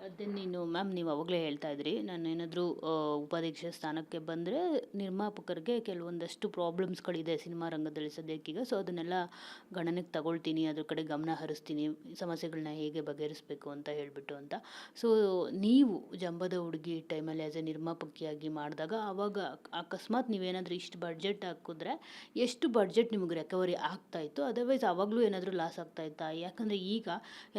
ಅದೇ ನೀವು ಅವಾಗಲೇ ಹೇಳ್ತಾ ಇದ್ರಿ ನಾನೇನಾದರೂ ಉಪಾಧ್ಯಕ್ಷ ಸ್ಥಾನಕ್ಕೆ ಬಂದರೆ ನಿರ್ಮಾಪಕರಿಗೆ ಕೆಲವೊಂದಷ್ಟು ಪ್ರಾಬ್ಲಮ್ಸ್ಗಳಿದೆ ಸಿನಿಮಾ ರಂಗದಲ್ಲಿ ಸದ್ಯಕ್ಕೀಗ. ಸೊ ಅದನ್ನೆಲ್ಲ ಗಣನೆಗೆ ತಗೊಳ್ತೀನಿ, ಅದ್ರ ಕಡೆ ಗಮನ ಹರಿಸ್ತೀನಿ, ಸಮಸ್ಯೆಗಳನ್ನ ಹೇಗೆ ಬಗೆಹರಿಸ್ಬೇಕು ಅಂತ ಹೇಳಿಬಿಟ್ಟು ಅಂತ. ಸೊ ನೀವು ಜಂಬದ ಹುಡುಗಿ ಟೈಮಲ್ಲಿ ಆ್ಯಸ್ ಎ ನಿರ್ಮಾಪಕಿಯಾಗಿ ಮಾಡಿದಾಗ ಆವಾಗ ಅಕಸ್ಮಾತ್ ನೀವೇನಾದರೂ ಇಷ್ಟು ಬಡ್ಜೆಟ್ ಹಾಕಿದ್ರೆ ಎಷ್ಟು ಬಡ್ಜೆಟ್ ನಿಮಗೆ ರಿಕವರಿ ಆಗ್ತಾ ಇತ್ತು? ಅದರ್ವೈಸ್ ಆವಾಗಲೂ ಏನಾದರೂ ಲಾಸ್ ಆಗ್ತಾ ಇತ್ತಾ? ಯಾಕಂದರೆ ಈಗ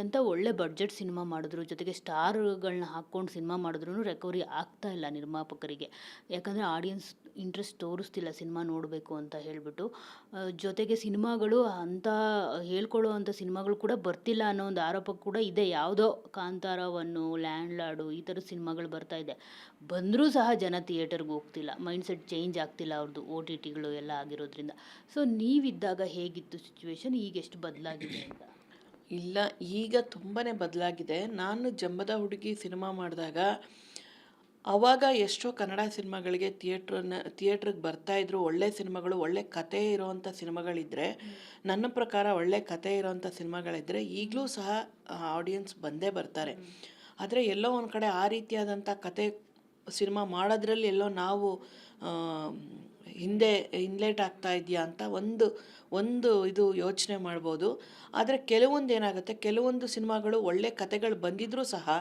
ಎಂಥ ಒಳ್ಳೆ ಬಡ್ಜೆಟ್ ಸಿನಿಮಾ ಮಾಡಿದ್ರು, ಜೊತೆಗೆ ಸ್ಟಾರ್ಗಳನ್ನ ಹಾಕ್ಕೊಂಡು ಸಿನಿಮಾ ಮಾಡಿದ್ರೂ ರಿಕವರಿ ಆಗ್ತಾ ಇಲ್ಲ ನಿರ್ಮಾಪಕರಿಗೆ. ಯಾಕಂದರೆ ಆಡಿಯನ್ಸ್ ಇಂಟ್ರೆಸ್ಟ್ ತೋರಿಸ್ತಿಲ್ಲ ಸಿನಿಮಾ ನೋಡಬೇಕು ಅಂತ ಹೇಳಿಬಿಟ್ಟು. ಜೊತೆಗೆ ಸಿನಿಮಾಗಳು ಅಂಥ ಹೇಳ್ಕೊಳ್ಳೋ ಅಂಥ ಸಿನಿಮಾಗಳು ಕೂಡ ಬರ್ತಿಲ್ಲ ಅನ್ನೋ ಒಂದು ಆರೋಪ ಕೂಡ ಇದೆ. ಯಾವುದೋ ಕಾಂತಾರವನ್ನು, ಲ್ಯಾಂಡ್ ಲಾರ್ಡು ಈ ಥರದ ಸಿನಿಮಾಗಳು ಬರ್ತಾ ಇದೆ. ಬಂದರೂ ಸಹ ಜನ ಥಿಯೇಟರ್ಗೆ ಹೋಗ್ತಿಲ್ಲ, ಮೈಂಡ್ಸೆಟ್ ಚೇಂಜ್ ಆಗ್ತಿಲ್ಲ ಅವ್ರದ್ದು, ಓ ಟಿ ಟಿಗಳು ಎಲ್ಲ ಆಗಿರೋದ್ರಿಂದ. ಸೊ ನೀವಿದ್ದಾಗ ಹೇಗಿತ್ತು ಸಿಚುವೇಶನ್, ಈಗ ಎಷ್ಟು ಬದಲಾಗಿದೆ ಅಂತ? ಇಲ್ಲ, ಈಗ ತುಂಬಾ ಬದಲಾಗಿದೆ. ನಾನು ಜಂಬದ ಹುಡುಗಿ ಸಿನಿಮಾ ಮಾಡಿದಾಗ ಆವಾಗ ಎಷ್ಟೋ ಕನ್ನಡ ಸಿನಿಮಾಗಳಿಗೆ ಥಿಯೇಟ್ರಿಗೆ ಬರ್ತಾಯಿದ್ರು. ಒಳ್ಳೆ ಸಿನಿಮಾಗಳು, ಒಳ್ಳೆ ಕತೆ ಇರೋವಂಥ ಸಿನಿಮಾಗಳಿದ್ದರೆ, ನನ್ನ ಪ್ರಕಾರ ಒಳ್ಳೆ ಕತೆ ಇರೋವಂಥ ಸಿನಿಮಾಗಳಿದ್ದರೆ ಈಗಲೂ ಸಹ ಆಡಿಯನ್ಸ್ ಬಂದೇ ಬರ್ತಾರೆ. ಆದರೆ ಎಲ್ಲೋ ಒಂದು ಕಡೆ ಆ ರೀತಿಯಾದಂಥ ಕತೆ ಸಿನಿಮಾ ಮಾಡೋದ್ರಲ್ಲಿ ಎಲ್ಲೋ ನಾವು ಹಿಂದೇಟ್ ಆಗ್ತಾ ಇದೆಯಾ ಅಂತ ಒಂದು ಇದು ಯೋಚನೆ ಮಾಡ್ಬೋದು. ಆದರೆ ಕೆಲವೊಂದು ಏನಾಗುತ್ತೆ, ಕೆಲವೊಂದು ಸಿನಿಮಾಗಳು ಒಳ್ಳೆ ಕತೆಗಳು ಬಂದಿದ್ರೂ ಸಹ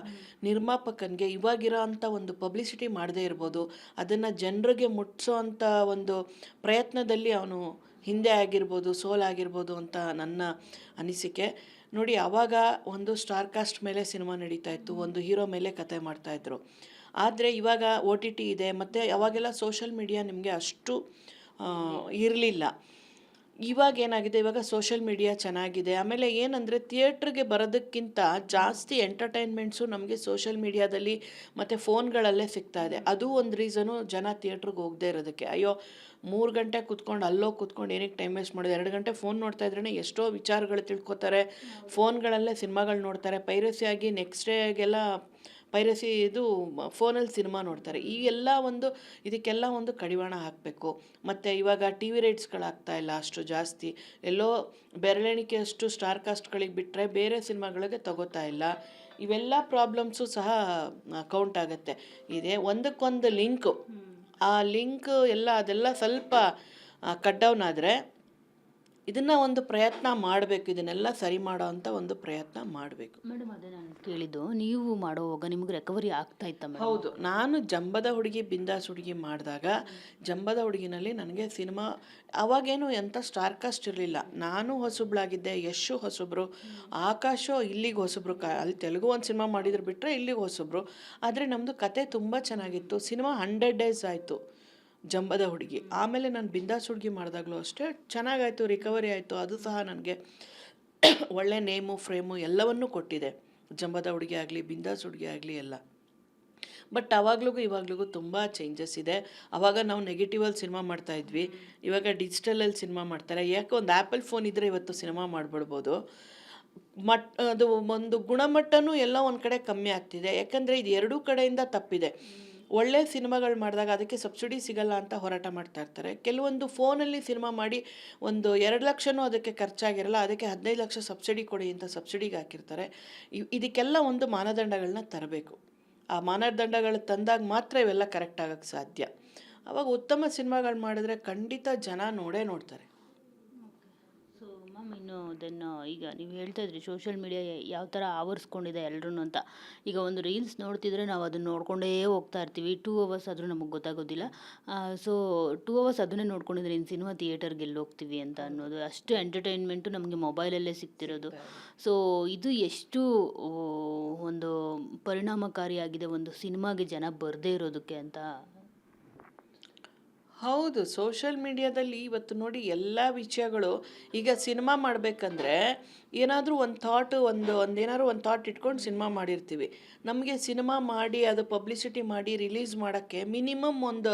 ನಿರ್ಮಾಪಕನಿಗೆ ಇವಾಗಿರೋ ಅಂಥ ಒಂದು ಪಬ್ಲಿಸಿಟಿ ಮಾಡದೇ ಇರ್ಬೋದು. ಅದನ್ನು ಜನರಿಗೆ ಮುಟ್ಟಿಸೋ ಅಂಥ ಒಂದು ಪ್ರಯತ್ನದಲ್ಲಿ ಅವನು ಹಿಂದೆ ಆಗಿರ್ಬೋದು, ಸೋಲಾಗಿರ್ಬೋದು ಅಂತ ನನ್ನ ಅನಿಸಿಕೆ. ನೋಡಿ, ಆವಾಗ ಒಂದು ಸ್ಟಾರ್ ಕಾಸ್ಟ್ ಮೇಲೆ ಸಿನಿಮಾ ನಡೀತಾ ಇತ್ತು, ಒಂದು ಹೀರೋ ಮೇಲೆ ಕತೆ ಮಾಡ್ತಾಯಿದ್ರು. ಆದರೆ ಇವಾಗ ಒ ಟಿ ಟಿ ಇದೆ, ಮತ್ತು ಅವಾಗೆಲ್ಲ ಸೋಷಲ್ ಮೀಡಿಯಾ ನಿಮಗೆ ಅಷ್ಟು ಇರಲಿಲ್ಲ. ಇವಾಗ ಏನಾಗಿದೆ, ಇವಾಗ ಸೋಷಲ್ ಮೀಡಿಯಾ ಚೆನ್ನಾಗಿದೆ. ಆಮೇಲೆ ಏನಂದರೆ, ಥಿಯೇಟ್ರಿಗೆ ಬರೋದಕ್ಕಿಂತ ಜಾಸ್ತಿ ಎಂಟರ್ಟೈನ್ಮೆಂಟ್ಸು ನಮಗೆ ಸೋಷಲ್ ಮೀಡಿಯಾದಲ್ಲಿ ಮತ್ತು ಫೋನ್ಗಳಲ್ಲೇ ಸಿಗ್ತಾ ಇದೆ. ಅದು ಒಂದು ರೀಸನು ಜನ ಥಿಯೇಟ್ರಿಗೆ ಹೋಗದೇ ಇರೋದಕ್ಕೆ. ಅಯ್ಯೋ, 3 ಗಂಟೆ ಕೂತ್ಕೊಂಡು ಅಲ್ಲೋ ಕೂತ್ಕೊಂಡು ಏನಕ್ಕೆ ಟೈಮ್ ವೇಸ್ಟ್ ಮಾಡೋದು, 2 ಗಂಟೆ ಫೋನ್ ನೋಡ್ತಾ ಇದ್ರೇ ಎಷ್ಟೋ ವಿಚಾರಗಳು ತಿಳ್ಕೊತಾರೆ. ಫೋನ್ಗಳಲ್ಲೇ ಸಿನಿಮಾಗಳು ನೋಡ್ತಾರೆ. ಪೈರಸಿ ಆಗಿ ನೆಕ್ಸ್ಟ್ ಡೇಗೆಲ್ಲ ಪೈರಸಿ ಇದು ಫೋನಲ್ಲಿ ಸಿನಿಮಾ ನೋಡ್ತಾರೆ. ಇದಕ್ಕೆಲ್ಲ ಒಂದು ಕಡಿವಾಣ ಹಾಕಬೇಕು. ಮತ್ತು ಇವಾಗ ಟಿ ವಿ ರೇಟ್ಸ್ಗಳಾಗ್ತಾ ಇಲ್ಲ ಅಷ್ಟು ಜಾಸ್ತಿ. ಎಲ್ಲೋ ಬೆರಳೆಣಿಕೆಯಷ್ಟು ಸ್ಟಾರ್ ಕಾಸ್ಟ್ಗಳಿಗೆ ಬಿಟ್ಟರೆ ಬೇರೆ ಸಿನಿಮಾಗಳಿಗೆ ತಗೋತಾ ಇಲ್ಲ. ಇವೆಲ್ಲ ಪ್ರಾಬ್ಲಮ್ಸು ಸಹ ಕೌಂಟ್ ಆಗುತ್ತೆ. ಇದೆ ಒಂದಕ್ಕೊಂದು ಲಿಂಕು, ಆ ಲಿಂಕ್ ಅದೆಲ್ಲ ಸ್ವಲ್ಪ ಕಟ್ ಡೌನ್ ಆದರೆ ಇದನ್ನು ಒಂದು ಪ್ರಯತ್ನ ಮಾಡಬೇಕು. ಇದನ್ನೆಲ್ಲ ಸರಿ ಮಾಡೋ ಅಂಥ ಒಂದು ಪ್ರಯತ್ನ ಮಾಡಬೇಕು. ಮೇಡಮ್, ಅದೇ ನಾನು ಕೇಳಿದ್ದು, ನೀವು ಮಾಡೋವಾಗ ನಿಮ್ಗೆ ರಿಕವರಿ ಆಗ್ತಾ ಇತ್ತ ಮೇಡಮ್? ಹೌದು, ನಾನು ಜಂಬದ ಹುಡುಗಿ ಬಿಂದಾಸ್ ಹುಡುಗಿ ಮಾಡಿದಾಗ ಜಂಬದ ಹುಡುಗಿನಲ್ಲಿ ನನಗೆ ಸಿನಿಮಾ ಅವಾಗೇನು ಎಂಥ ಸ್ಟಾರ್ ಕಾಸ್ಟ್ ಇರಲಿಲ್ಲ. ನಾನು ಹೊಸಬ್ಳಾಗಿದ್ದೆ, ಯಶು ಹೊಸಬ್ರು, ಆಕಾಶು ಇಲ್ಲಿಗೆ ಹೊಸಬ್ರು. ಅಲ್ಲಿ ತೆಲುಗು ಒಂದು ಸಿನಿಮಾ ಮಾಡಿದ್ರು ಬಿಟ್ಟರೆ ಇಲ್ಲಿಗೆ ಹೊಸಬ್ರು. ಆದರೆ ನಮ್ಮದು ಕತೆ ತುಂಬ ಚೆನ್ನಾಗಿತ್ತು. ಸಿನಿಮಾ 100 ಡೇಸ್ ಆಯಿತು ಜಂಬದ ಹುಡುಗಿ. ಆಮೇಲೆ ನಾನು ಬಿಂದಾಸ್ ಹುಡುಗಿ ಮಾಡಿದಾಗಲೂ ಅಷ್ಟೇ ಚೆನ್ನಾಗಾಯಿತು, ರಿಕವರಿ ಆಯಿತು. ಅದು ಸಹ ನನಗೆ ಒಳ್ಳೆ ನೇಮು, ಫ್ರೇಮು ಎಲ್ಲವನ್ನೂ ಕೊಟ್ಟಿದೆ. ಜಂಬದ ಹುಡುಗಿ ಆಗಲಿ, ಬಿಂದಾಸ್ ಹುಡುಗಿ ಆಗಲಿ ಎಲ್ಲ. ಬಟ್ ಅವಾಗ್ಲಿಗೂ ಇವಾಗ್ಲಿಗೂ ತುಂಬ ಚೇಂಜಸ್ ಇದೆ. ಆವಾಗ ನಾವು ನೆಗೆಟಿವಲ್ಲಿ ಸಿನಿಮಾ ಮಾಡ್ತಾಯಿದ್ವಿ, ಇವಾಗ ಡಿಜಿಟಲಲ್ಲಿ ಸಿನಿಮಾ ಮಾಡ್ತಾರೆ. ಯಾಕೆ, ಒಂದು ಆ್ಯಪಲ್ ಫೋನ್ ಇದ್ದರೆ ಇವತ್ತು ಸಿನಿಮಾ ಮಾಡಿಬಿಡ್ಬೋದು. ಅದು ಒಂದು ಗುಣಮಟ್ಟನೂ ಎಲ್ಲ ಒಂದು ಕಡೆ ಕಮ್ಮಿ ಆಗ್ತಿದೆ. ಯಾಕಂದರೆ ಇದು ಎರಡೂ ಕಡೆಯಿಂದ ತಪ್ಪಿದೆ. ಒಳ್ಳೆ ಸಿನಿಮಾಗಳು ಮಾಡಿದಾಗ ಅದಕ್ಕೆ ಸಬ್ಸಿಡಿ ಸಿಗಲ್ಲ ಅಂತ ಹೋರಾಟ ಮಾಡ್ತಾ ಇರ್ತಾರೆ. ಕೆಲವೊಂದು ಫೋನಲ್ಲಿ ಸಿನಿಮಾ ಮಾಡಿ ಒಂದು 2 ಲಕ್ಷನೂ ಅದಕ್ಕೆ ಖರ್ಚಾಗಿರಲ್ಲ, ಅದಕ್ಕೆ 15 ಲಕ್ಷ ಸಬ್ಸಿಡಿ ಕೊಡಿ ಅಂತ ಸಬ್ಸಿಡಿಗೆ ಹಾಕಿರ್ತಾರೆ. ಇದಕ್ಕೆಲ್ಲ ಒಂದು ಮಾನದಂಡಗಳನ್ನ ತರಬೇಕು. ಆ ಮಾನದಂಡಗಳು ತಂದಾಗ ಮಾತ್ರ ಇವೆಲ್ಲ ಕರೆಕ್ಟ್ ಆಗೋಕ್ಕೆ ಸಾಧ್ಯ. ಆವಾಗ ಉತ್ತಮ ಸಿನಿಮಾಗಳು ಮಾಡಿದ್ರೆ ಖಂಡಿತ ಜನ ನೋಡ್ತಾರೆ. ಸೊ ಮ್ಯಾಮ್, ಇನ್ನು ಈಗ ನೀವು ಹೇಳ್ತಾ ಇದ್ರಿ ಸೋಷಿಯಲ್ ಮೀಡಿಯಾ ಯಾವ ಥರ ಆವರಿಸ್ಕೊಂಡಿದೆ ಎಲ್ಲರೂ ಅಂತ. ಈಗ ಒಂದು ರೀಲ್ಸ್ ನೋಡ್ತಿದ್ರೆ ನಾವು ಅದನ್ನು ನೋಡ್ಕೊಂಡೇ ಹೋಗ್ತಾ ಇರ್ತೀವಿ. 2 ಅವರ್ಸ್ ಆದರೂ ನಮಗೆ ಗೊತ್ತಾಗೋದಿಲ್ಲ. ಸೊ 2 ಅವರ್ಸ್ ಅದನ್ನೇ ನೋಡ್ಕೊಂಡಿದ್ರೆ ಇನ್ನು ಸಿನಿಮಾ ಥಿಯೇಟರ್ಗೆ ಎಲ್ಲಿ ಹೋಗ್ತೀವಿ ಅಂತ ಅನ್ನೋದು. ಅಷ್ಟು ಎಂಟರ್ಟೈನ್ಮೆಂಟು ನಮಗೆ ಮೊಬೈಲಲ್ಲೇ ಸಿಗ್ತಿರೋದು. ಸೊ ಇದು ಎಷ್ಟು ಒಂದು ಪರಿಣಾಮಕಾರಿಯಾಗಿದೆ ಒಂದು ಸಿನಿಮಾಗೆ ಜನ ಬರದೇ ಇರೋದಕ್ಕೆ ಅಂತ. ಹೌದು, ಸೋಷಲ್ ಮೀಡಿಯಾದಲ್ಲಿ ಇವತ್ತು ನೋಡಿ ಎಲ್ಲ ವಿಷಯಗಳು. ಈಗ ಸಿನಿಮಾ ಮಾಡಬೇಕಂದ್ರೆ ಏನಾದರೂ ಒಂದು ಥಾಟು, ಒಂದೇನಾದ್ರು ಒಂದು ಥಾಟ್ ಇಟ್ಕೊಂಡು ಸಿನಿಮಾ ಮಾಡಿರ್ತೀವಿ. ನಮಗೆ ಸಿನಿಮಾ ಮಾಡಿ ಅದು ಪಬ್ಲಿಸಿಟಿ ಮಾಡಿ ರಿಲೀಸ್ ಮಾಡೋಕ್ಕೆ ಮಿನಿಮಮ್ ಒಂದು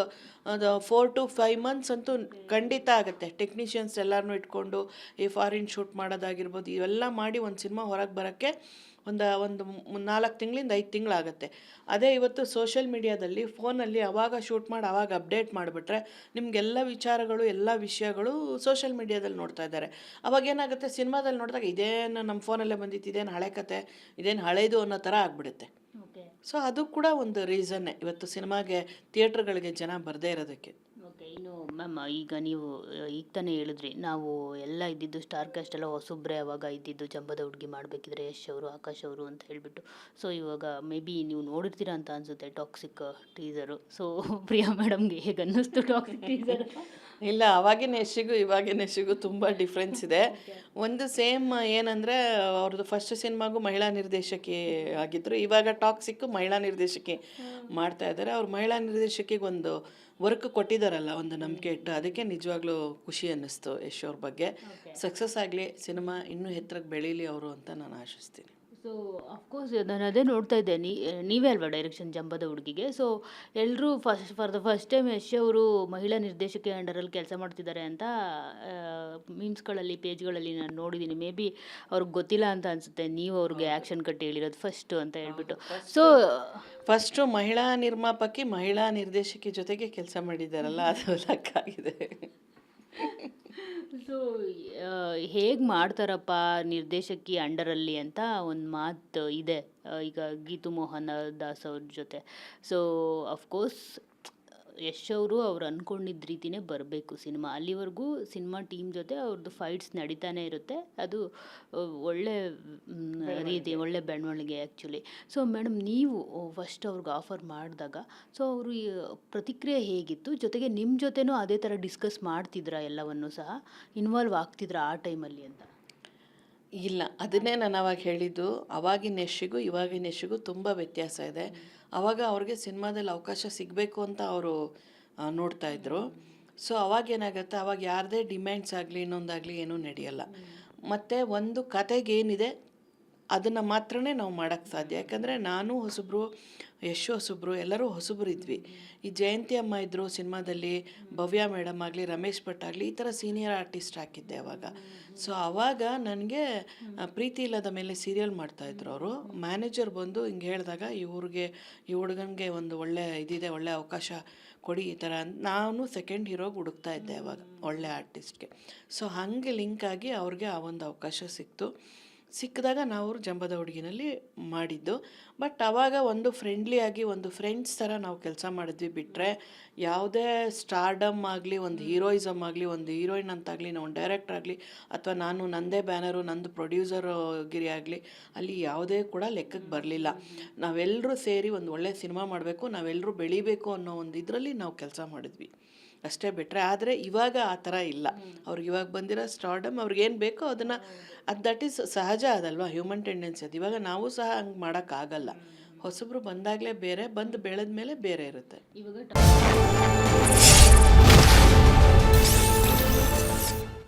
4 to 5 months ಅಂತೂ ಖಂಡಿತ ಆಗುತ್ತೆ. ಟೆಕ್ನಿಷಿಯನ್ಸ್ ಎಲ್ಲರನ್ನೂ ಇಟ್ಕೊಂಡು ಈ ಫಾರಿನ್ ಶೂಟ್ ಮಾಡೋದಾಗಿರ್ಬೋದು, ಇವೆಲ್ಲ ಮಾಡಿ ಒಂದು ಸಿನಿಮಾ ಹೊರಗೆ ಬರೋಕ್ಕೆ ಒಂದು 4 ತಿಂಗಳಿಂದ 5 ತಿಂಗಳಾಗುತ್ತೆ. ಅದೇ ಇವತ್ತು ಸೋಷಲ್ ಮೀಡಿಯಾದಲ್ಲಿ ಫೋನಲ್ಲಿ ಅವಾಗ ಶೂಟ್ ಮಾಡಿ ಆವಾಗ ಅಪ್ಡೇಟ್ ಮಾಡಿಬಿಟ್ರೆ ನಿಮಗೆಲ್ಲ ವಿಚಾರಗಳು, ಎಲ್ಲ ವಿಷಯಗಳು ಸೋಷಲ್ ಮೀಡಿಯಾದಲ್ಲಿ ನೋಡ್ತಾ ಇದ್ದಾರೆ. ಅವಾಗೇನಾಗುತ್ತೆ, ಸಿನಿಮಾದಲ್ಲಿ ನೋಡಿದಾಗ ಇದೇನು ನಮ್ಮ ಫೋನಲ್ಲೇ ಬಂದಿತ್ತು, ಇದೇನು ಹಳೆ ಕತೆ, ಇದೇನು ಹಳೇದು ಅನ್ನೋ ಥರ ಆಗಿಬಿಡುತ್ತೆ. ಓಕೆ. ಸೊ ಅದು ಕೂಡ ಒಂದು ರೀಸನ್ನೇ ಇವತ್ತು ಸಿನಿಮಾಗೆ ಥಿಯೇಟ್ರ್ಗಳಿಗೆ ಜನ ಬರದೇ ಇರೋದಕ್ಕೆ. ಓಕೆ. ಇನ್ನು ಮ್ಯಾಮ್, ಈಗ ನೀವು ಈಗ ತಾನೇ ಹೇಳಿದ್ರಿ, ನಾವು ಎಲ್ಲ ಇದ್ದಿದ್ದು ಸ್ಟಾರ್ ಕಾಸ್ಟ್ ಎಲ್ಲ ಹೊಸೊಬ್ಬರೇ ಅವಾಗ ಇದ್ದಿದ್ದು, ಜಂಬದ ಹುಡುಗಿ ಮಾಡಬೇಕಿದ್ರೆ ಯಶ್ ಅವರು, ಆಕಾಶ್ ಅವರು ಅಂತ ಹೇಳಿಬಿಟ್ಟು. ಸೊ ಇವಾಗ ಮೇ ಬಿ ನೀವು ನೋಡಿರ್ತೀರಾ ಅಂತ ಅನಿಸುತ್ತೆ ಟಾಕ್ಸಿಕ್ ಟೀಸರು. ಸೊ ಪ್ರಿಯಾ ಮೇಡಮ್ಗೆ ಹೇಗೆ ಅನ್ನಿಸ್ತು ಟಾಕ್ಸಿಕ್ ಟೀಸರ್? ಇಲ್ಲ, ಅವಾಗಿನ ಯಶ್ಶಿಗೂ ಇವಾಗಿನ ಯಶ್ಶಿಗೂ ತುಂಬ ಡಿಫ್ರೆನ್ಸ್ ಇದೆ. ಒಂದು ಸೇಮ್ ಏನಂದರೆ ಅವ್ರದ್ದು ಫಸ್ಟ್ ಸಿನಿಮಾಗೂ ಮಹಿಳಾ ನಿರ್ದೇಶಕಿ ಆಗಿದ್ದರು, ಇವಾಗ ಟಾಕ್ಸಿಕ್ಕು ಮಹಿಳಾ ನಿರ್ದೇಶಕಿ ಮಾಡ್ತಾ ಇದ್ದಾರೆ. ಅವ್ರು ಮಹಿಳಾ ನಿರ್ದೇಶಕಿಗೆ ಒಂದು ವರ್ಕ್ ಕೊಟ್ಟಿದ್ದಾರಲ್ಲ, ಒಂದು ನಂಬಿಕೆ ಇಟ್ಟು, ಅದಕ್ಕೆ ನಿಜವಾಗ್ಲೂ ಖುಷಿ ಅನ್ನಿಸ್ತು ಯಶ್ ಅವ್ರ ಬಗ್ಗೆ. ಸಕ್ಸಸ್ ಆಗಲಿ, ಸಿನಿಮಾ ಇನ್ನೂ ಎತ್ತರಕ್ಕೆ ಬೆಳೀಲಿ ಅವರು ಅಂತ ನಾನು ಆಶಿಸ್ತೀನಿ. ಸೊ ಅಫ್ಕೋರ್ಸ್ ನಾನು ಅದೇ ನೋಡ್ತಾ ಇದ್ದೆ, ನೀವೇ ಅಲ್ವಾ ಡೈರೆಕ್ಷನ್ ಜಂಬದ ಹುಡುಗಿಗೆ. ಸೊ ಎಲ್ಲರೂ for the first time Yash ಅವರು ಮಹಿಳಾ ನಿರ್ದೇಶಕಿ ಅಂಡರಲ್ಲಿ ಕೆಲಸ ಮಾಡ್ತಿದ್ದಾರೆ ಅಂತ ಮೀಮ್ಸ್ಗಳಲ್ಲಿ, ಪೇಜ್ಗಳಲ್ಲಿ ನಾನು ನೋಡಿದ್ದೀನಿ. ಮೇ ಬಿ ಅವ್ರಿಗೆ ಗೊತ್ತಿಲ್ಲ ಅಂತ ಅನಿಸುತ್ತೆ, ನೀವು ಅವ್ರಿಗೆ ಆ್ಯಕ್ಷನ್ ಕಟ್ಟಿ ಹೇಳಿರೋದು ಫಸ್ಟು ಅಂತ ಹೇಳ್ಬಿಟ್ಟು. ಸೊ ಫಸ್ಟು ಮಹಿಳಾ ನಿರ್ಮಾಪಕಿ ಮಹಿಳಾ ನಿರ್ದೇಶಕಿ ಜೊತೆಗೆ ಕೆಲಸ ಮಾಡಿದ್ದಾರಲ್ಲ, ಅದು ಲಕ್ಕಾಗಿದೆ. ಸೊ ಹೇಗೆ ಮಾಡ್ತಾರಪ್ಪ ನಿರ್ದೇಶಕಿ ಅಂಡರಲ್ಲಿ ಅಂತ ಒಂದು ಮಾತು ಇದೆ, ಈಗ ಗೀತು ಮೋಹನ್ ದಾಸ್ ಅವ್ರ ಜೊತೆ. ಸೊ ಅಫ್ಕೋರ್ಸ್ ಯಶ್ ಅವರು ಅವ್ರು ಅಂದ್ಕೊಂಡಿದ್ದ ರೀತಿಯೇ ಬರಬೇಕು ಸಿನಿಮಾ. ಅಲ್ಲಿವರೆಗೂ ಸಿನಿಮಾ ಟೀಮ್ ಜೊತೆ ಅವ್ರದ್ದು ಫೈಟ್ಸ್ ನಡೀತಾನೆ ಇರುತ್ತೆ. ಅದು ಒಳ್ಳೆ ಒಳ್ಳೆ ಬೆಳವಣಿಗೆ ಆ್ಯಕ್ಚುಲಿ. ಸೊ ಮೇಡಮ್, ನೀವು ಫಸ್ಟ್ ಅವ್ರಿಗೆ ಆಫರ್ ಮಾಡಿದಾಗ ಸೊ ಅವರು ಪ್ರತಿಕ್ರಿಯೆ ಹೇಗಿತ್ತು? ಜೊತೆಗೆ ನಿಮ್ಮ ಜೊತೆನೂ ಅದೇ ಥರ ಡಿಸ್ಕಸ್ ಮಾಡ್ತಿದ್ರಾ, ಎಲ್ಲವನ್ನೂ ಸಹ ಇನ್ವಾಲ್ವ್ ಆಗ್ತಿದ್ರಾ ಆ ಟೈಮಲ್ಲಿ ಅಂತ? ಇಲ್ಲ, ಅದನ್ನೇ ನಾನು ಅವಾಗ ಹೇಳಿದ್ದು. ಅವಾಗಿನ ಯಶ್ಶಿಗೂ ಇವಾಗಿನ ಯಶ್ಶಿಗೂ ತುಂಬ ವ್ಯತ್ಯಾಸ ಇದೆ. ಆವಾಗ ಅವ್ರಿಗೆ ಸಿನಿಮಾದಲ್ಲಿ ಅವಕಾಶ ಸಿಗಬೇಕು ಅಂತ ಅವರು ನೋಡ್ತಾ ಇದ್ರು. ಸೊ ಅವಾಗೇನಾಗುತ್ತೆ, ಅವಾಗ ಯಾರದೇ ಡಿಮ್ಯಾಂಡ್ಸ್ ಆಗಲಿ ಇನ್ನೊಂದಾಗಲಿ ಏನೂ ನಡೆಯಲ್ಲ. ಮತ್ತು ಒಂದು ಕತೆಗೇನಿದೆ ಅದನ್ನು ಮಾತ್ರನೇ ನಾವು ಮಾಡೋಕ್ಕೆ ಸಾಧ್ಯ. ಯಾಕಂದರೆ ನಾನು ಹೊಸಬ್ರು, ಯಶ್ ಹೊಸಬ್ರು, ಎಲ್ಲರೂ ಹೊಸಬ್ರು ಇದ್ವಿ. ಈ ಜಯಂತಿ ಅಮ್ಮ ಇದ್ದರು ಸಿನಿಮಾದಲ್ಲಿ, ಭವ್ಯ ಮೇಡಮ್ ಆಗಲಿ, ರಮೇಶ್ ಭಟ್ ಆಗಲಿ, ಈ ಥರ ಸೀನಿಯರ್ ಆರ್ಟಿಸ್ಟ್ ಹಾಕಿದ್ದೆ ಅವಾಗ. ಸೊ ಆವಾಗ ನನಗೆ ಪ್ರೀತಿ ಇಲ್ಲದ ಮೇಲೆ ಸೀರಿಯಲ್ ಮಾಡ್ತಾಯಿದ್ರು ಅವರು. ಮ್ಯಾನೇಜರ್ ಬಂದು ಹಿಂಗೆ ಹೇಳಿದಾಗ, ಈ ಹುಡುಗನಿಗೆ ಒಂದು ಒಳ್ಳೆ ಇದಿದೆ, ಒಳ್ಳೆ ಅವಕಾಶ ಕೊಡಿ ಈ ಥರ ಅಂತ ನಾನು ಸೆಕೆಂಡ್ ಹೀರೋಗೆ ಹುಡುಕ್ತಾ ಇದ್ದೆ ಅವಾಗ, ಒಳ್ಳೆ ಆರ್ಟಿಸ್ಟ್ಗೆ. ಸೊ ಹಾಗೆ ಲಿಂಕ್ ಆಗಿ ಅವ್ರಿಗೆ ಆ ಒಂದು ಅವಕಾಶ ಸಿಕ್ಕಿದಾಗ ನಾವು ಜಂಬದ ಹುಡುಗಿನಲ್ಲಿ ಮಾಡಿದ್ದು. ಬಟ್ ಆವಾಗ ಒಂದು ಫ್ರೆಂಡ್ಲಿಯಾಗಿ, ಒಂದು ಫ್ರೆಂಡ್ಸ್ ಥರ ನಾವು ಕೆಲಸ ಮಾಡಿದ್ವಿ. ಬಿಟ್ಟರೆ ಯಾವುದೇ ಸ್ಟಾರ್ಡಮ್ ಆಗಲಿ, ಒಂದು ಹೀರೋಯಿಸಮ್ ಆಗಲಿ, ಒಂದು ಹೀರೋಯಿನ್ ಅಂತಾಗಲಿ, ಒಂದು ಡೈರೆಕ್ಟರ್ ಆಗಲಿ, ಅಥವಾ ನಾನು ನನ್ನದೇ ಬ್ಯಾನರು, ನಂದು ಪ್ರೊಡ್ಯೂಸರ್ ಗಿರಿ ಆಗಲಿ, ಅಲ್ಲಿ ಯಾವುದೇ ಕೂಡ ಲೆಕ್ಕಕ್ಕೆ ಬರಲಿಲ್ಲ. ನಾವೆಲ್ಲರೂ ಸೇರಿ ಒಂದು ಒಳ್ಳೆ ಸಿನಿಮಾ ಮಾಡಬೇಕು, ನಾವೆಲ್ಲರೂ ಬೆಳಿಬೇಕು ಅನ್ನೋ ಒಂದು ಇದರಲ್ಲಿ ನಾವು ಕೆಲಸ ಮಾಡಿದ್ವಿ ಅಷ್ಟೇ. ಬಿಟ್ಟರೆ ಆದರೆ ಇವಾಗ ಆ ಥರ ಇಲ್ಲ. ಅವ್ರಿಗೆ ಇವಾಗ ಬಂದಿರೋ ಸ್ಟಾರ್ಡಮ್ ಅವ್ರಿಗೇನು ಬೇಕೋ ಅದನ್ನು, ದಟ್ ಈಸ್ ಸಹಜ ಅದಲ್ವಾ, ಹ್ಯೂಮನ್ ಟೆಂಡೆನ್ಸಿ ಅದು. ಇವಾಗ ನಾವು ಸಹ ಹಂಗೆ ಮಾಡೋಕ್ಕಾಗಲ್ಲ. ಹೊಸಬ್ರು ಬಂದಾಗಲೇ ಬೇರೆ, ಬಂದು ಬೆಳೆದ ಮೇಲೆ ಬೇರೆ ಇರುತ್ತೆ. ಇವಾಗ